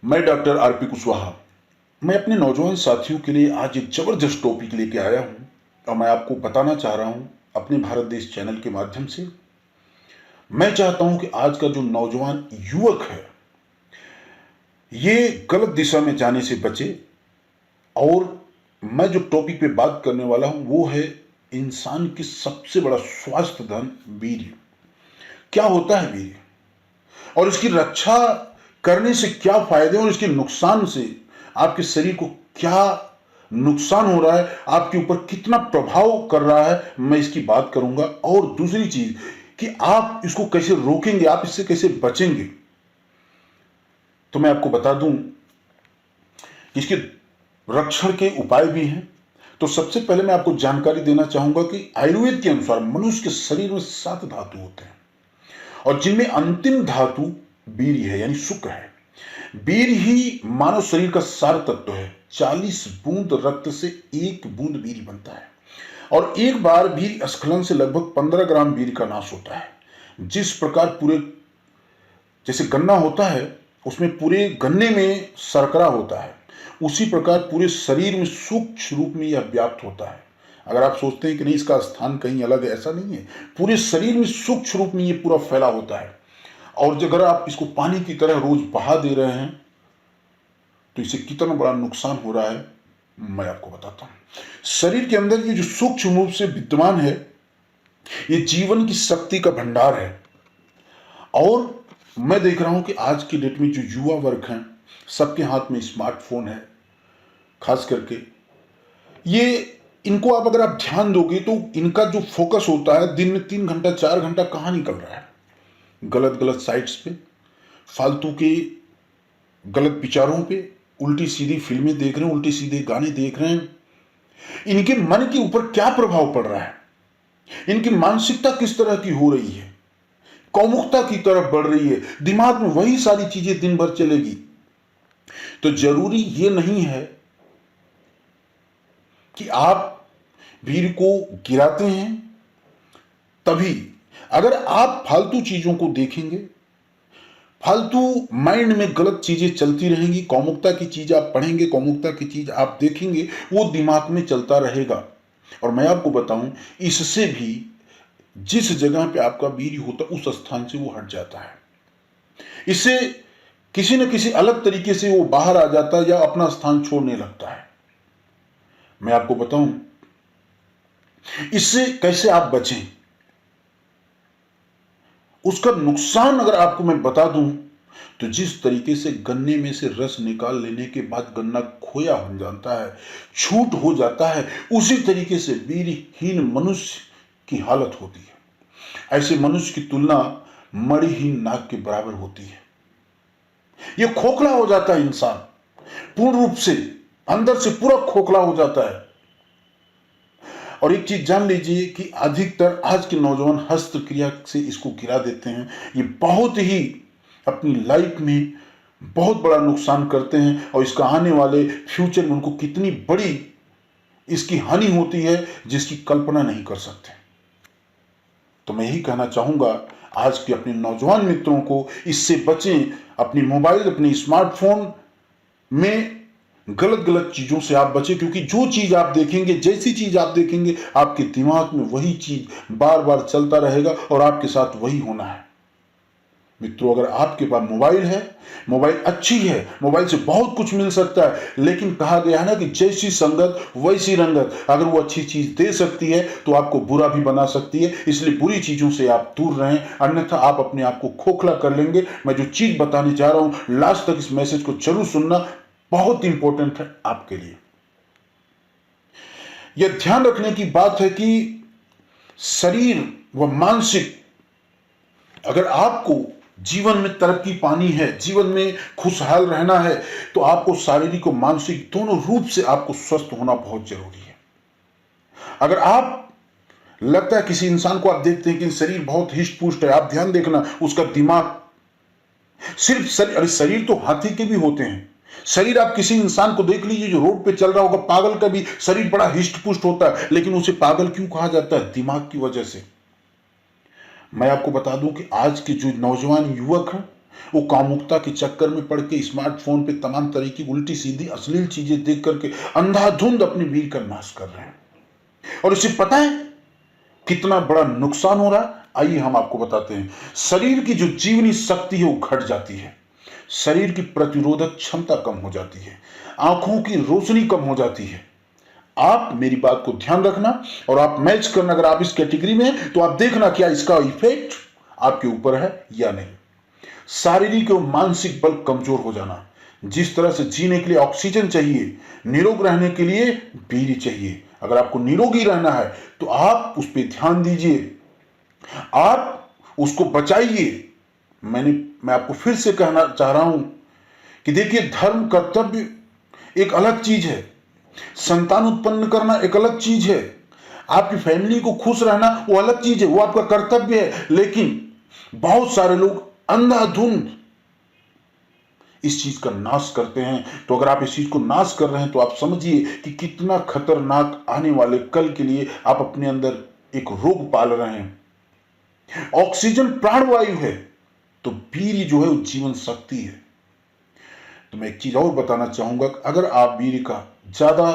मैं doctor RP Kushwaha. मैं अपने नौजवान साथियों के लिए आज एक जबरदस्त टॉपिक लेके आया हूं और मैं आपको बताना चाह रहा हूं अपने भारत देश चैनल के माध्यम से। मैं चाहता हूं कि आज का जो नौजवान युवक है ये गलत दिशा में जाने से बचे। और मैं जो टॉपिक पे बात करने वाला हूं वो है इंसान की सबसे बड़ा स्वास्थ्य धन वीर्य। क्या होता है वीर्य और इसकी रक्षा करने से क्या फायदे और इसके नुकसान से आपके शरीर को क्या नुकसान हो रहा है, आपके ऊपर कितना प्रभाव कर रहा है, मैं इसकी बात करूंगा। और दूसरी चीज कि आप इसको कैसे रोकेंगे, आप इससे कैसे बचेंगे। तो मैं आपको बता दूं इसके रक्षण के उपाय भी हैं। तो सबसे पहले मैं आपको जानकारी देना चाहूंगा कि आयुर्वेद के अनुसार मनुष्य के शरीर में 7 धातु होते हैं और जिनमें अंतिम धातु वीर्य है, यानी शुक्र है। वीर्य ही मानव शरीर का सार तत्व है। 40 बूंद रक्त से 1 बूंद वीर्य बनता है और एक बार वीर्य स्खलन से लगभग 15 ग्राम वीर्य का नाश होता है। जिस प्रकार पूरे जैसे गन्ना होता है उसमें पूरे गन्ने में शर्करा होता है, उसी प्रकार पूरे शरीर में सूक्ष्म रूप में यह व्याप्त होता है। अगर आप सोचते हैं कि नहीं इसका स्थान कहीं अलग है, ऐसा नहीं है। पूरे शरीर में सूक्ष्म रूप में यह पूरा फैला होता है। और अगर आप इसको पानी की तरह रोज बहा दे रहे हैं तो इससे कितना बड़ा नुकसान हो रहा है मैं आपको बताता हूं। शरीर के अंदर ये जो सूक्ष्म रूप से विद्यमान है ये जीवन की शक्ति का भंडार है। और मैं देख रहा हूं कि आज की डेट में जो युवा वर्ग हैं सबके हाथ में स्मार्टफोन है। खास करके ये इनको आप अगर आप ध्यान दोगे तो इनका जो फोकस होता है दिन में 3 घंटा 4 घंटा कहां निकल रहा है, गलत गलत साइट्स पे, फालतू के गलत विचारों पे, उल्टी सीधी फिल्में देख रहे हैं, उल्टे सीधे गाने देख रहे हैं। इनके मन के ऊपर क्या प्रभाव पड़ रहा है, इनकी मानसिकता किस तरह की हो रही है, कौमुकता की तरफ बढ़ रही है, दिमाग में वही सारी चीजें दिन भर चलेगी। तो जरूरी ये नहीं है कि आप वीर्य को गिराते हैं तभी। अगर आप फालतू चीजों को देखेंगे, फालतू माइंड में गलत चीजें चलती रहेंगी, कौमुकता की चीज आप पढ़ेंगे, कौमुकता की चीज आप देखेंगे, वो दिमाग में चलता रहेगा। और मैं आपको बताऊं इससे भी जिस जगह पे आपका वीर्य होता है उस स्थान से वो हट जाता है। इससे किसी न किसी अलग तरीके से वो बाहर आ जाता है या अपना स्थान छोड़ने लगता है। मैं आपको बताऊं इससे कैसे आप बचें, उसका नुकसान अगर आपको मैं बता दूं तो जिस तरीके से गन्ने में से रस निकाल लेने के बाद गन्ना खोया हो जाता है, छूट हो जाता है, उसी तरीके से वीर्यहीन मनुष्य की हालत होती है। ऐसे मनुष्य की तुलना मणिहीन नाग के बराबर होती है। यह खोखला हो जाता है इंसान, पूर्ण रूप से अंदर से पूरा खोखला हो जाता है। और एक चीज जान लीजिए कि अधिकतर आज के नौजवान हस्तक्रिया से इसको गिरा देते हैं। ये बहुत ही अपनी लाइफ में बहुत बड़ा नुकसान करते हैं और इसका आने वाले फ्यूचर में उनको कितनी बड़ी इसकी हानि होती है जिसकी कल्पना नहीं कर सकते। तो मैं यही कहना चाहूंगा आज के अपने नौजवान मित्रों को इससे बचें। अपनी मोबाइल, अपने स्मार्टफोन में गलत गलत चीजों से आप बचें, क्योंकि जो चीज आप देखेंगे, जैसी चीज आप देखेंगे, आपके दिमाग में वही चीज बार बार चलता रहेगा और आपके साथ वही होना है। मित्रों, अगर आपके पास मोबाइल है, मोबाइल अच्छी है, मोबाइल से बहुत कुछ मिल सकता है, लेकिन कहा गया है ना कि जैसी संगत वैसी रंगत। अगर वो अच्छी चीज दे सकती है तो आपको बुरा भी बना सकती है, इसलिए बुरी चीजों से आप दूर रहें, अन्यथा आप अपने आप को खोखला कर लेंगे। मैं जो चीज बताने जा रहा हूं लास्ट तक इस मैसेज को जरूर सुनना, बहुत इंपॉर्टेंट है आपके लिए। यह ध्यान रखने की बात है कि शरीर व मानसिक, अगर आपको जीवन में तरक्की पानी है, जीवन में खुशहाल रहना है, तो आपको शारीरिक और मानसिक दोनों रूप से आपको स्वस्थ होना बहुत जरूरी है। अगर आप लगता है किसी इंसान को आप देखते हैं कि शरीर बहुत हिष्ट पुष्ट है, आप ध्यान देखना उसका दिमाग सिर्फ शरीर, अरे शरीर तो हाथी के भी होते हैं। शरीर आप किसी इंसान को देख लीजिए जो रोड पे चल रहा होगा, पागल का भी शरीर बड़ा हिष्ट पुष्ट होता है, लेकिन उसे पागल क्यों कहा जाता है? दिमाग की वजह से। मैं आपको बता दूं कि आज के जो नौजवान युवक हैं वो कामुकता के चक्कर में पड़ के स्मार्टफोन पे तमाम तरह की उल्टी सीधी अश्लील चीजें देख करके अंधाधुंध अपनी वीर का नाश कर रहे हैं। और इसे पता है कितना बड़ा नुकसान हो रहा है? आइए हम आपको बताते हैं। शरीर की जो जीवनी शक्ति है वो घट जाती है, शरीर की प्रतिरोधक क्षमता कम हो जाती है, आंखों की रोशनी कम हो जाती है। आप मेरी बात को ध्यान रखना और आप मैच करना। अगर आप इस कैटेगरी में हैं तो आप देखना क्या इसका इफेक्ट आपके ऊपर है या नहीं। शारीरिक और मानसिक बल कमजोर हो जाना। जिस तरह से जीने के लिए ऑक्सीजन चाहिए, निरोग रहने के लिए बीड़ी चाहिए। अगर आपको निरोगी रहना है तो आप उस पर ध्यान दीजिए, आप उसको बचाइए। मैं आपको फिर से कहना चाह रहा हूं कि देखिए, धर्म कर्तव्य एक अलग चीज है, संतान उत्पन्न करना एक अलग चीज है, आपकी फैमिली को खुश रहना वो अलग चीज है, वो आपका कर्तव्य है। लेकिन बहुत सारे लोग अंधाधुंध इस चीज का नाश करते हैं। तो अगर आप इस चीज को नाश कर रहे हैं तो आप समझिए कि कितना खतरनाक आने वाले कल के लिए आप अपने अंदर एक रोग पाल रहे हैं। ऑक्सीजन प्राणवायु है तो बीड़ी जो है वो जीवन शक्ति है। तो मैं एक चीज और बताना चाहूंगा, अगर आप बीड़ी का ज्यादा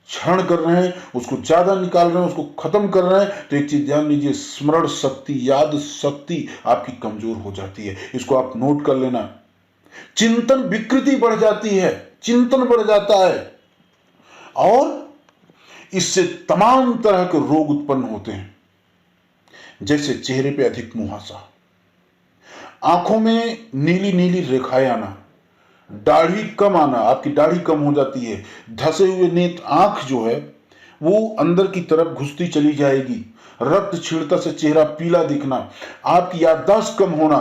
क्षरण कर रहे हैं, उसको ज्यादा निकाल रहे हैं, उसको खत्म कर रहे हैं, तो एक चीज ध्यान लीजिए, स्मरण शक्ति, याद शक्ति आपकी कमजोर हो जाती है। इसको आप नोट कर लेना। चिंतन विकृति बढ़ जाती है, चिंतन बढ़ जाता है और इससे तमाम तरह के रोग उत्पन्न होते हैं, जैसे चेहरे पे अधिक मुहासा, आंखों में नीली नीली रेखाएं आना, दाढ़ी कम आना, आपकी दाढ़ी कम हो जाती है, धसे हुए नेत्र, आंख जो है वो अंदर की तरफ घुसती चली जाएगी, रक्त छीड़ता से चेहरा पीला दिखना, आपकी याददाश्त कम होना,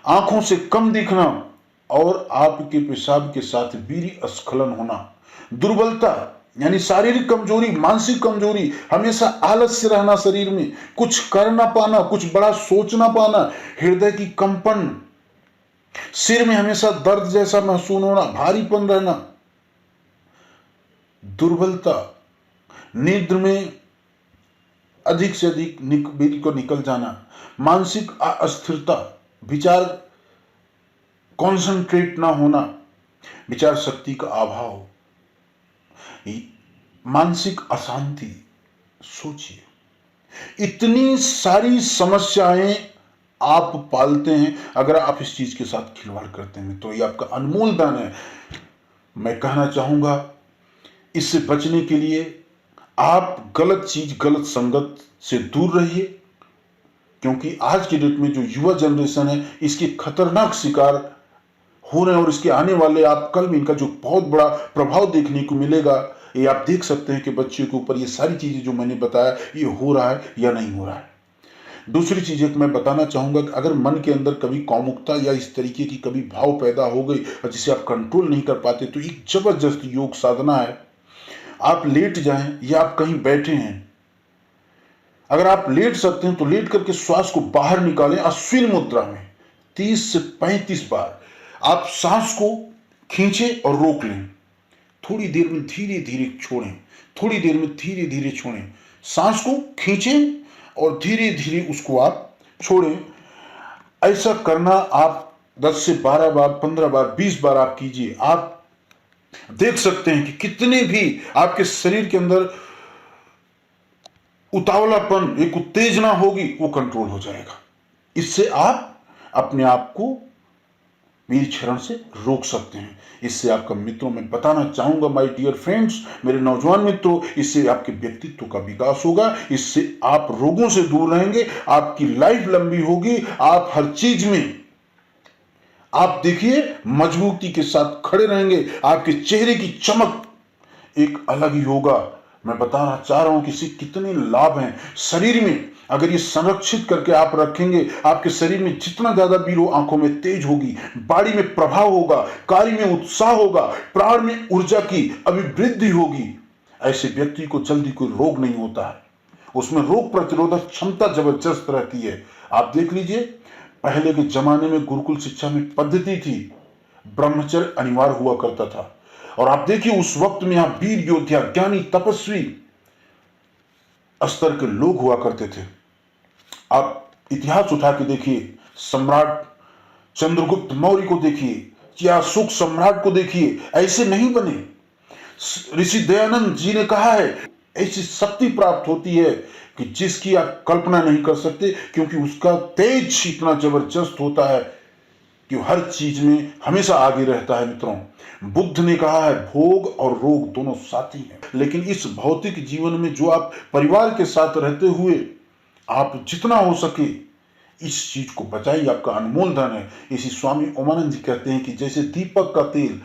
आंखों से कम दिखना और आपके पेशाब के साथ वीर्य स्खलन होना, दुर्बलता यानी शारीरिक कमजोरी, मानसिक कमजोरी, हमेशा आलस्य रहना, शरीर में कुछ कर ना पाना, कुछ बड़ा सोच ना पाना, हृदय की कंपन, सिर में हमेशा दर्द जैसा महसूस होना, भारीपन रहना, दुर्बलता, नींद में अधिक से अधिक नींद को निकल जाना, मानसिक अस्थिरता, विचार कॉन्सेंट्रेट ना होना, विचार शक्ति का अभाव, मानसिक अशांति। सोचिए, इतनी सारी समस्याएं आप पालते हैं। अगर आप इस चीज के साथ खिलवाड़ करते हैं तो ये आपका अनमोल दान है। मैं कहना चाहूंगा, इससे बचने के लिए आप गलत चीज, गलत संगत से दूर रहिए, क्योंकि आज के डेट में जो युवा जनरेशन है इसके खतरनाक शिकार हो रहे हैं और इसके आने वाले आप कल में इनका जो बहुत बड़ा प्रभाव देखने को मिलेगा, ये आप देख सकते हैं कि बच्चों के ऊपर ये सारी चीजें जो मैंने बताया ये हो रहा है या नहीं हो रहा है। दूसरी चीज एक मैं बताना चाहूंगा कि अगर मन के अंदर कभी कामुकता या इस तरीके की कभी भाव पैदा हो गई और जिसे आप कंट्रोल नहीं कर पाते, तो एक जबरदस्त योग साधना है। आप लेट जाएं या आप कहीं बैठे हैं, अगर आप लेट सकते हैं तो लेट करके श्वास को बाहर निकालें। अश्विन मुद्रा में 30 से 35 बार आप सांस को खींचें और रोक लें, थोड़ी देर में धीरे धीरे छोड़ें, थोड़ी देर में धीरे धीरे छोड़ें, सांस को खींचें और धीरे धीरे उसको आप छोड़ें। ऐसा करना आप 10 से 12 बार, 15 बार, 20 बार आप कीजिए। आप देख सकते हैं कि कितने भी आपके शरीर के अंदर उतावलापन, एक उत्तेजना होगी, वो कंट्रोल हो जाएगा। इससे आप अपने आप को वीर क्षरण से रोक सकते हैं। इससे आपका मित्रों, मैं बताना चाहूंगा माय डियर फ्रेंड्स, मेरे नौजवान मित्रों, इससे आपके व्यक्तित्व का विकास होगा, इससे आप रोगों से दूर रहेंगे, आपकी लाइफ लंबी होगी, आप हर चीज में आप देखिए मजबूती के साथ खड़े रहेंगे, आपके चेहरे की चमक एक अलग ही होगा। मैं बताना चाह रहा हूं कि इससे कितने लाभ हैं शरीर में। अगर ये संरक्षित करके आप रखेंगे, आपके शरीर में जितना ज्यादा बीर हो, आंखों में तेज होगी, बाड़ी में प्रभाव होगा, कार्य में उत्साह होगा, प्राण में ऊर्जा की अभिवृद्धि होगी। ऐसे व्यक्ति को जल्दी कोई रोग नहीं होता है, उसमें रोग प्रतिरोधक क्षमता जबरदस्त रहती है। आप देख लीजिए, पहले के जमाने में गुरुकुल शिक्षा में पद्धति थी, ब्रह्मचर्य अनिवार्य हुआ करता था। और आप देखिए उस वक्त में यहां वीर योद्धा, ज्ञानी, तपस्वी स्तर के लोग हुआ करते थे। आप इतिहास उठा के देखिए, सम्राट चंद्रगुप्त मौर्य को देखिए या अशोक सम्राट को देखिए, ऐसे नहीं बने। ऋषि दयानंद जी ने कहा है ऐसी शक्ति प्राप्त होती है कि जिसकी आप कल्पना नहीं कर सकते, क्योंकि उसका तेज इतना जबरदस्त होता है कि हर चीज में हमेशा आगे रहता है। मित्रों, बुद्ध ने कहा है भोग और रोग दोनों साथी हैं, लेकिन इस भौतिक जीवन में जो आप परिवार के साथ रहते हुए आप जितना हो सके इस चीज को बचाइए, आपका अनमोल धन है। इसी स्वामी ओमानंद जी कहते हैं कि जैसे दीपक का तेल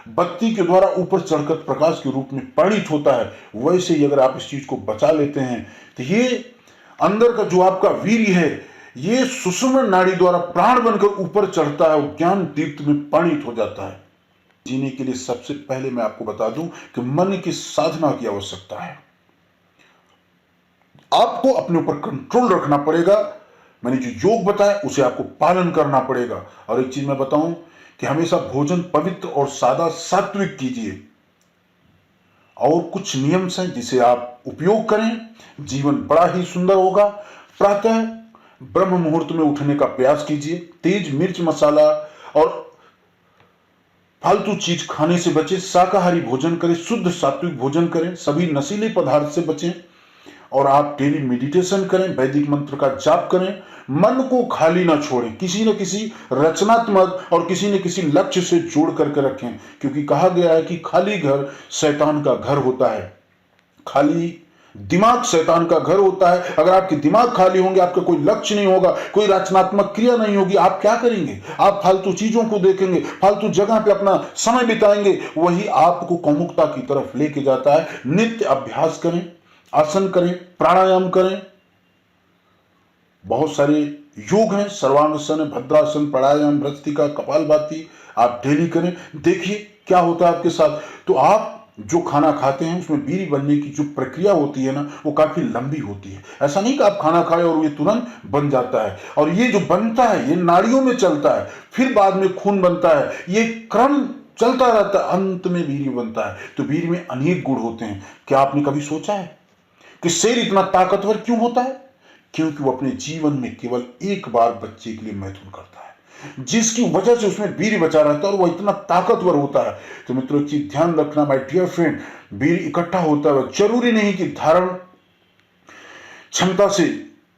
बत्ती के द्वारा ऊपर चढ़कर प्रकाश के रूप में परिणित होता है, वैसे ही अगर आप इस चीज को बचा लेते हैं तो ये अंदर का जो आपका वीर्य है ये सुषुम्ना नाड़ी द्वारा प्राण बनकर ऊपर चढ़ता है और ज्ञान दीप्त में परिणित हो जाता है। जीने के लिए सबसे पहले मैं आपको बता दूं कि मन की साधना की आवश्यकता है। आपको अपने ऊपर कंट्रोल रखना पड़ेगा। मैंने जो योग बताया उसे आपको पालन करना पड़ेगा। और एक चीज मैं बताऊं कि हमेशा भोजन पवित्र और सादा सात्विक कीजिए, और कुछ नियम हैं जिसे आप उपयोग करें, जीवन बड़ा ही सुंदर होगा। प्रातः ब्रह्म मुहूर्त में उठने का प्रयास कीजिए। तेज मिर्च मसाला और फालतू चीज खाने से बचें। शाकाहारी भोजन करें, शुद्ध सात्विक भोजन करें, सभी नशीले पदार्थ से बचें। और आप डेली मेडिटेशन करें, वैदिक मंत्र का जाप करें। मन को खाली ना छोड़ें, किसी न किसी रचनात्मक और किसी न किसी लक्ष्य से जोड़ करके रखें, क्योंकि कहा गया है कि खाली घर शैतान का घर होता है। खाली दिमाग शैतान का घर होता है। अगर आपके दिमाग खाली होंगे, आपका कोई लक्ष्य नहीं होगा, कोई रचनात्मक क्रिया नहीं होगी, आप क्या करेंगे? आप फालतू चीजों को देखेंगे, फालतू जगह पे अपना समय बिताएंगे। वही आपको कामुकता की तरफ लेके जाता है। नित्य अभ्यास करें, आसन करें, प्राणायाम करें। बहुत सारे योग हैं, सर्वांगासन, भद्रासन, प्राणायाम, भ्रष्टिका, कपालभाति, आप डेली करें। देखिए क्या होता है आपके साथ। तो आप जो खाना खाते हैं उसमें बीरी बनने की जो प्रक्रिया होती है ना, वो काफी लंबी होती है। ऐसा नहीं कि आप खाना खाए और ये तुरंत बन जाता है। और ये जो बनता है ये नाड़ियों में चलता है, फिर बाद में खून बनता है, ये क्रम चलता रहता है, अंत में बीरी बनता है। तो बीरी में अनेक गुण होते हैं। क्या आपने कभी सोचा है कि शेर इतना ताकतवर क्यों होता है? क्योंकि वो अपने जीवन में केवल एक बार बच्चे के लिए मैथुन करता है, जिसकी वजह से उसमें वीर्य बचा रहता है और वह इतना ताकतवर होता है। तो मित्रों, एक चीज ध्यान रखना माय डियर फ्रेंड, वीर्य इकट्ठा होता है, जरूरी नहीं कि धारण क्षमता से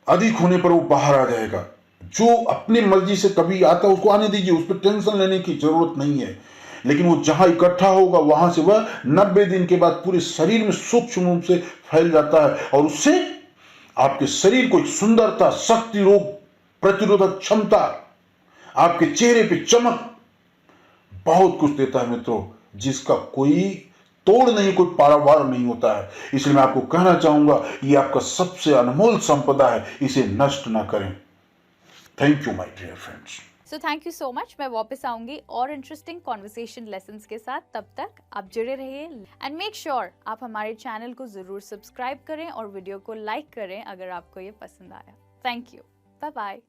अधिक होने पर वो बाहर आ जाएगा। जो अपनी मर्जी से कभी आता है उसको आने दीजिए, उस पर टेंशन लेने की जरूरत नहीं है। लेकिन वो जहां इकट्ठा होगा वहां से वह 90 दिन के बाद पूरे शरीर में सूक्ष्म रूप से फैल जाता है, और उससे आपके शरीर को एक सुंदरता, शक्ति, रोग प्रतिरोधक क्षमता, आपके चेहरे पे चमक, बहुत कुछ देता है मित्रों, जिसका कोई तोड़ नहीं, कोई पारावार नहीं होता है। इसलिए मैं आपको कहना चाहूंगा ये आपका सबसे अनमोल संपदा है, इसे नष्ट ना करें। Thank you my dear friends. So thank you so much. मैं वापस आऊंगी और इंटरेस्टिंग कॉन्वर्सेशन लेसन्स के साथ। तब तक आप जुड़े रहिए एंड मेक श्योर आप हमारे चैनल को जरूर सब्सक्राइब करें और वीडियो को लाइक करें अगर आपको ये पसंद आया। Thank you, bye bye.